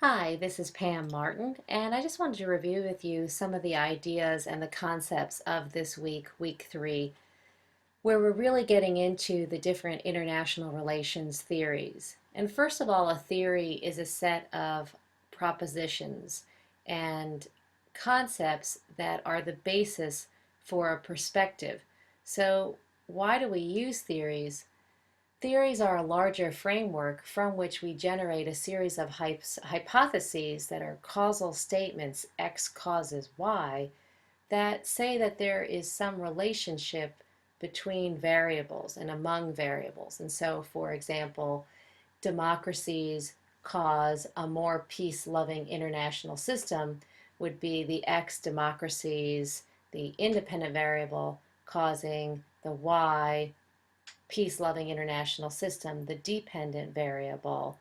Hi, this is Pam Martin, and I just wanted to review with you some of the ideas and the concepts of this week, week 3, where we're really getting into the different international relations theories. And first of all, a theory is a set of propositions and concepts that are the basis for a perspective. So, why do we use theories? Theories are a larger framework from which we generate a series of hypotheses that are causal statements, X causes Y, that say that there is some relationship between variables and among variables. And so, for example, democracies cause a more peace-loving international system would be the X democracies, the independent variable, causing the Y peace-loving international system, the dependent variable.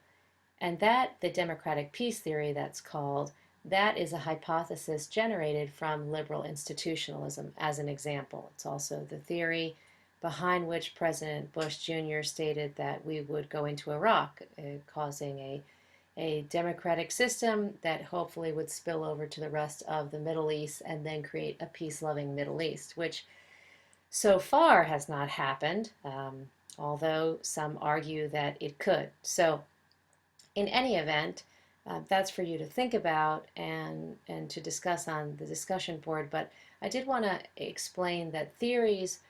And that, the democratic peace theory that's called, that is a hypothesis generated from liberal institutionalism as an example. It's also the theory behind which President Bush Jr. stated that we would go into Iraq, causing a democratic system that hopefully would spill over to the rest of the Middle East and then create a peace-loving Middle East, which so far has not happened, although some argue that it could. So, in any event, that's for you to think about and to discuss on the discussion board. But I did want to explain that theories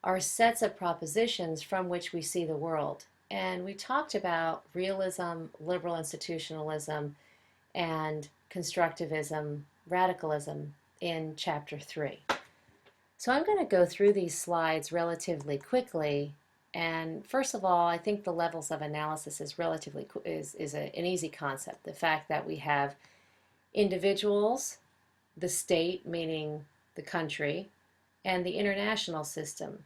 are sets of propositions from which we see the world. And we talked about realism, liberal institutionalism, and constructivism, radicalism in chapter 3. So I'm going to go through these slides relatively quickly. And first of all, I think the levels of analysis is an easy concept. The fact that we have individuals, the state, meaning the country, and the international system,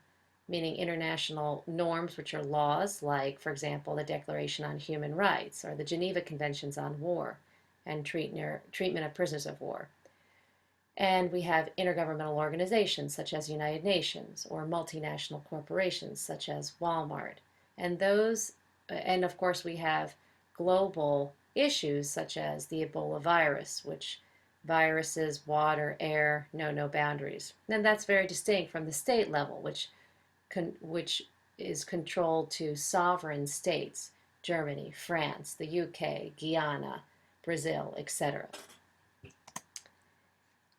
meaning international norms, which are laws, like, for example, the Declaration on Human Rights or the Geneva Conventions on War and treatment of prisoners of war. And we have intergovernmental organizations such as United Nations or multinational corporations such as Walmart. And of course we have global issues such as the Ebola virus, which viruses, water, air, know no boundaries. And that's very distinct from the state level, which is controlled to sovereign states, Germany, France, the UK, Guyana, Brazil, etc.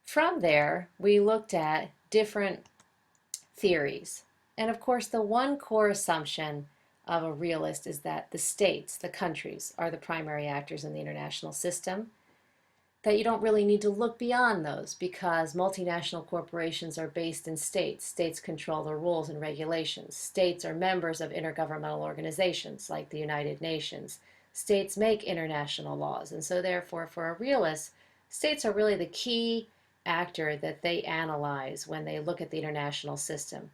From there, we looked at different theories. And of course, the one core assumption of a realist is that the states, the countries, are the primary actors in the international system, that you don't really need to look beyond those because multinational corporations are based in states. States control the rules and regulations. States are members of intergovernmental organizations like the United Nations. States make international laws. And so therefore, for a realist, states are really the key actor that they analyze when they look at the international system.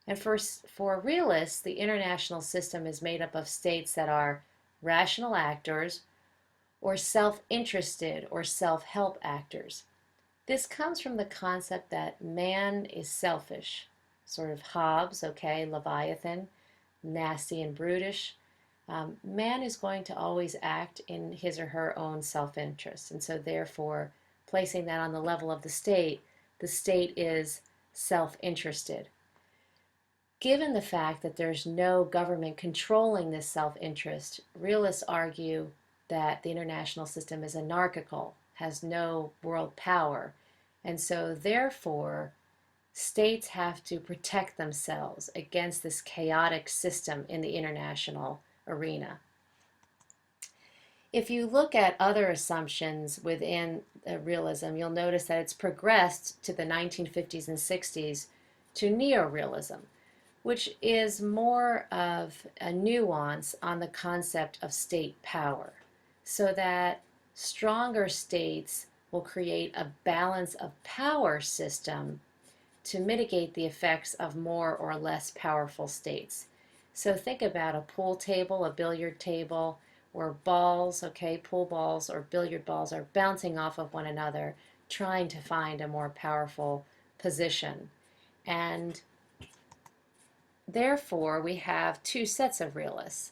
And for realists, the international system is made up of states that are rational actors or self-interested or self-help actors. This comes from the concept that man is selfish, sort of Hobbes, okay, Leviathan, nasty and brutish. Man is going to always act in his or her own self-interest, and so therefore placing that on the level of the state is self-interested. Given the fact that there's no government controlling this self-interest, realists argue that the international system is anarchical, has no world power, and so therefore states have to protect themselves against this chaotic system in the international arena. If you look at other assumptions within realism, you'll notice that it's progressed to the 1950s and 60s to neorealism, which is more of a nuance on the concept of state power, so that stronger states will create a balance of power system to mitigate the effects of more or less powerful states. So think about a pool table, a billiard table, where balls, okay, pool balls or billiard balls are bouncing off of one another, trying to find a more powerful position. And therefore, we have two sets of realists.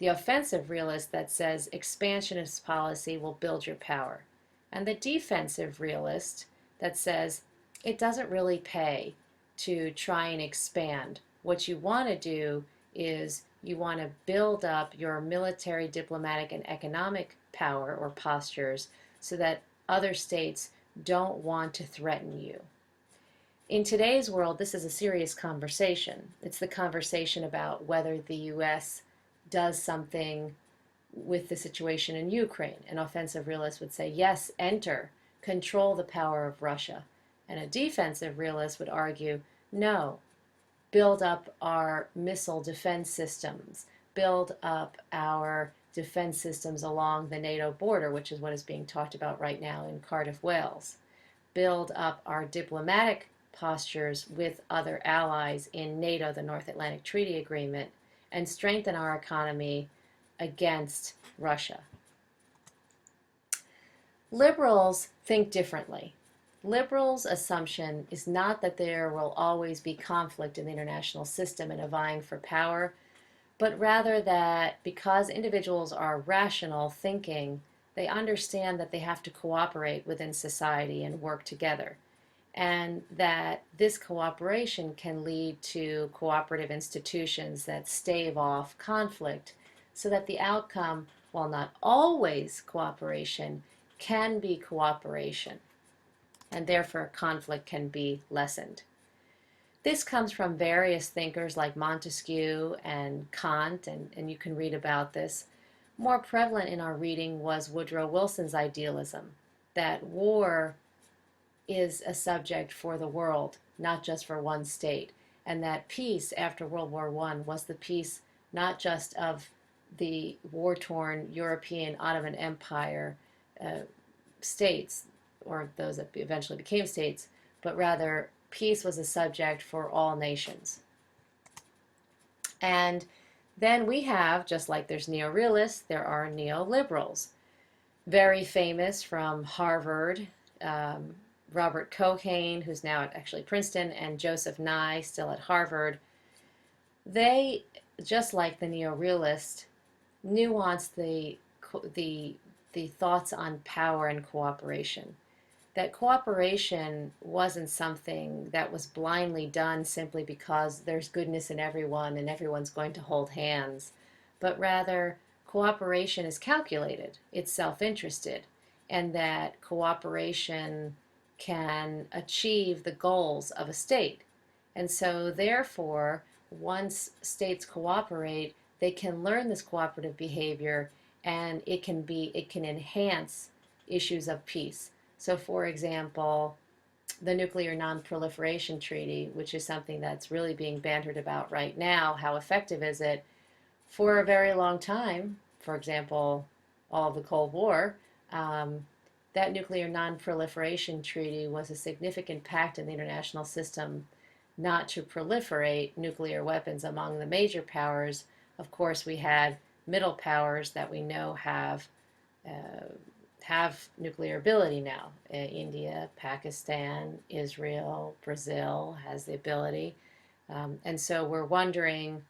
the offensive realist that says expansionist policy will build your power, and the defensive realist that says it doesn't really pay to try and expand. What you want to do is you want to build up your military, diplomatic, and economic power or postures so that other states don't want to threaten you. In today's world, this is a serious conversation. It's the conversation about whether the U.S. does something with the situation in Ukraine. An offensive realist would say, yes, enter, control the power of Russia. And a defensive realist would argue, no, build up our missile defense systems, build up our defense systems along the NATO border, which is what is being talked about right now in Cardiff, Wales. Build up our diplomatic postures with other allies in NATO, the North Atlantic Treaty Agreement, and strengthen our economy against Russia. Liberals think differently. Liberals' assumption is not that there will always be conflict in the international system and a vying for power, but rather that because individuals are rational thinking, they understand that they have to cooperate within society and work together, and that this cooperation can lead to cooperative institutions that stave off conflict so that the outcome, while not always cooperation, can be cooperation, and therefore conflict can be lessened. This comes from various thinkers like Montesquieu and Kant, and you can read about this. More prevalent in our reading was Woodrow Wilson's idealism, that war is a subject for the world, not just for one state, and that peace after World War I was the peace not just of the war-torn European Ottoman Empire states, or those that eventually became states, but rather peace was a subject for all nations. And then we have, just like there's neo-realists, there are neoliberals. Very famous from Harvard, Robert Cohane, who's now at actually Princeton, and Joseph Nye, still at Harvard. They, just like the neo-realist, nuance the thoughts on power and cooperation. That cooperation wasn't something that was blindly done simply because there's goodness in everyone and everyone's going to hold hands, but rather cooperation is calculated, it's self-interested, and that cooperation can achieve the goals of a state. And so therefore, once states cooperate, they can learn this cooperative behavior, and it can enhance issues of peace. So for example, the Nuclear Non-Proliferation Treaty, which is something that's really being bantered about right now, how effective is it? For a very long time, for example, all of the Cold War, that Nuclear Non-Proliferation Treaty was a significant pact in the international system not to proliferate nuclear weapons among the major powers. Of course, we had middle powers that we know have nuclear ability now. India, Pakistan, Israel, Brazil has the ability. And so we're wondering,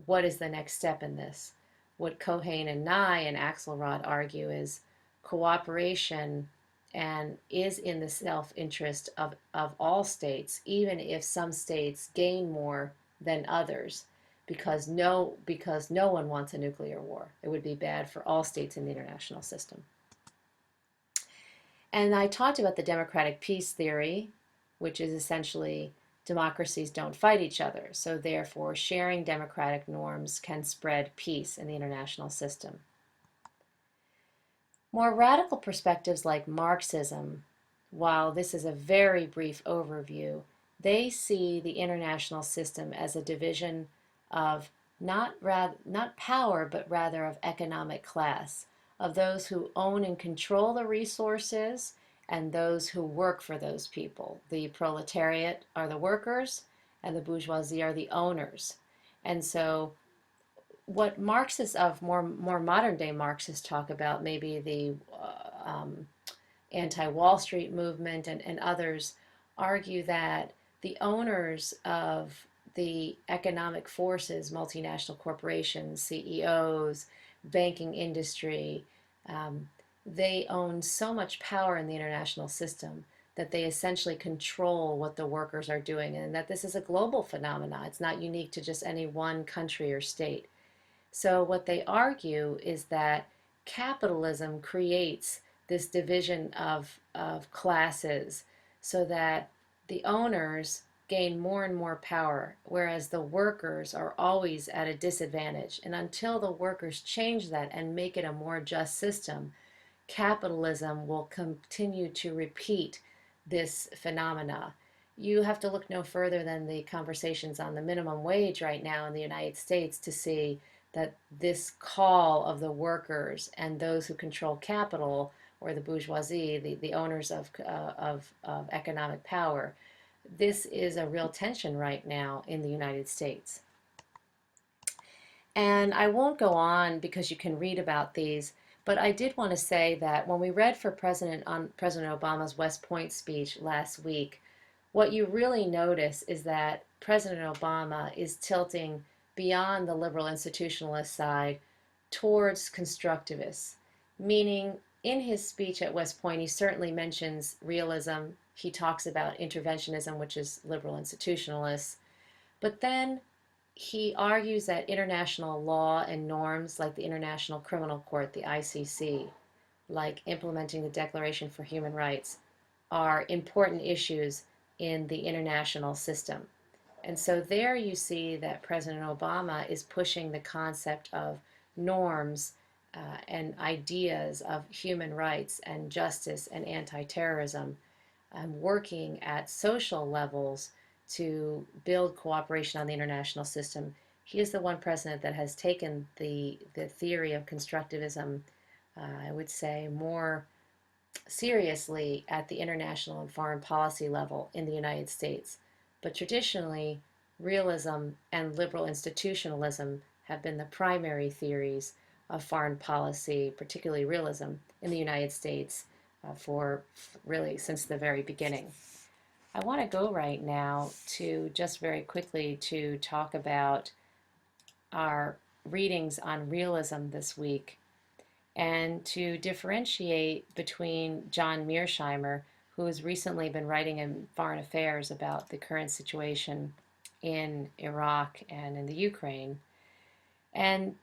what is the next step in this? What Cohane and Nye and Axelrod argue is cooperation and is in the self-interest of all states, even if some states gain more than others, because no one wants a nuclear war. It would be bad for all states in the international system. And I talked about the democratic peace theory, which is essentially democracies don't fight each other, so therefore sharing democratic norms can spread peace in the international system. More radical perspectives like Marxism, while this is a very brief overview, they see the international system as a division of not power, but rather of economic class, of those who own and control the resources and those who work for those people. The proletariat are the workers and the bourgeoisie are the owners. And so what Marxists of more modern day Marxists talk about, maybe the anti-Wall Street movement and others, argue that the owners of the economic forces, multinational corporations, CEOs, banking industry, um, they own so much power in the international system that they essentially control what the workers are doing, and that this is a global phenomenon. It's not unique to just any one country or state. So, what they argue is that capitalism creates this division of classes so that the owners gain more and more power, whereas the workers are always at a disadvantage. And until the workers change that and make it a more just system, capitalism will continue to repeat this phenomena. You have to look no further than the conversations on the minimum wage right now in the United States to see that this call of the workers and those who control capital, or the bourgeoisie, the owners of economic power, this is a real tension right now in the United States. And I won't go on because you can read about these, but I did want to say that when we read for President Obama's West Point speech last week, what you really notice is that President Obama is tilting beyond the liberal institutionalist side towards constructivists, meaning in his speech at West Point, he certainly mentions realism. He talks about interventionism, which is liberal institutionalists. But then he argues that international law and norms like the International Criminal Court, the ICC, like implementing the Declaration for Human Rights, are important issues in the international system. And so there you see that President Obama is pushing the concept of norms and ideas of human rights and justice and anti-terrorism, working at social levels to build cooperation on the international system. He is the one president that has taken the theory of constructivism, I would say, more seriously at the international and foreign policy level in the United States. But traditionally, realism and liberal institutionalism have been the primary theories of foreign policy, particularly realism, in the United States for really since the very beginning. I want to go right now to just very quickly to talk about our readings on realism this week and to differentiate between John Mearsheimer, who has recently been writing in Foreign Affairs about the current situation in Iraq and in the Ukraine. And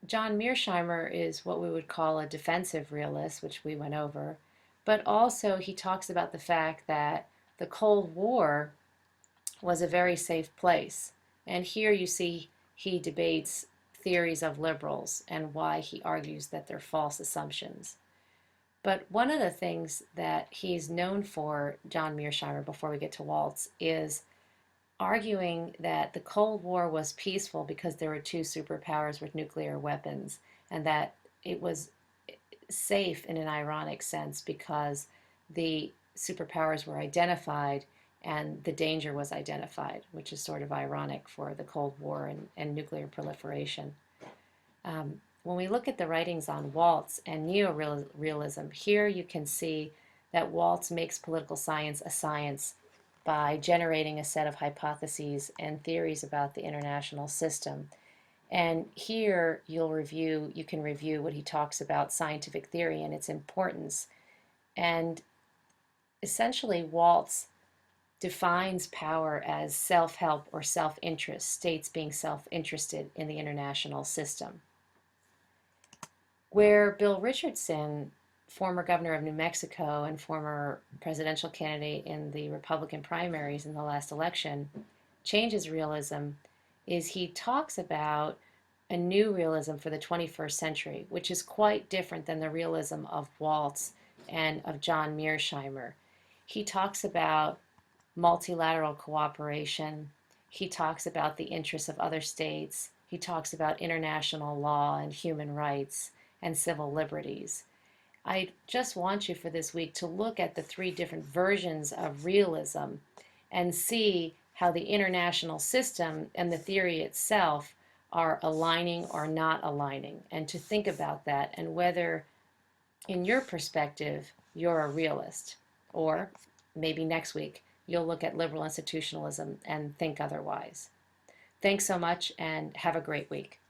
John Mearsheimer is what we would call a defensive realist, which we went over, but also he talks about the fact that the Cold War was a very safe place. And here you see he debates theories of liberals and why he argues that they're false assumptions. But one of the things that he's known for, John Mearsheimer, before we get to Waltz, is arguing that the Cold War was peaceful because there were two superpowers with nuclear weapons, and that it was safe in an ironic sense because the superpowers were identified and the danger was identified, which is sort of ironic for the Cold War and nuclear proliferation. When we look at the writings on Waltz and neorealism, here you can see that Waltz makes political science a science by generating a set of hypotheses and theories about the international system. And here you can review what he talks about scientific theory and its importance. And essentially, Waltz defines power as self-help or self-interest, states being self-interested in the international system. Where Bill Richardson, former governor of New Mexico and former presidential candidate in the Republican primaries in the last election, changes realism is he talks about a new realism for the 21st century, which is quite different than the realism of Waltz and of John Mearsheimer. He talks about multilateral cooperation. He talks about the interests of other states. He talks about international law and human rights and civil liberties. I just want you for this week to look at the three different versions of realism and see how the international system and the theory itself are aligning or not aligning, and to think about that and whether, in your perspective, you're a realist. Or maybe next week you'll look at liberal institutionalism and think otherwise. Thanks so much and have a great week.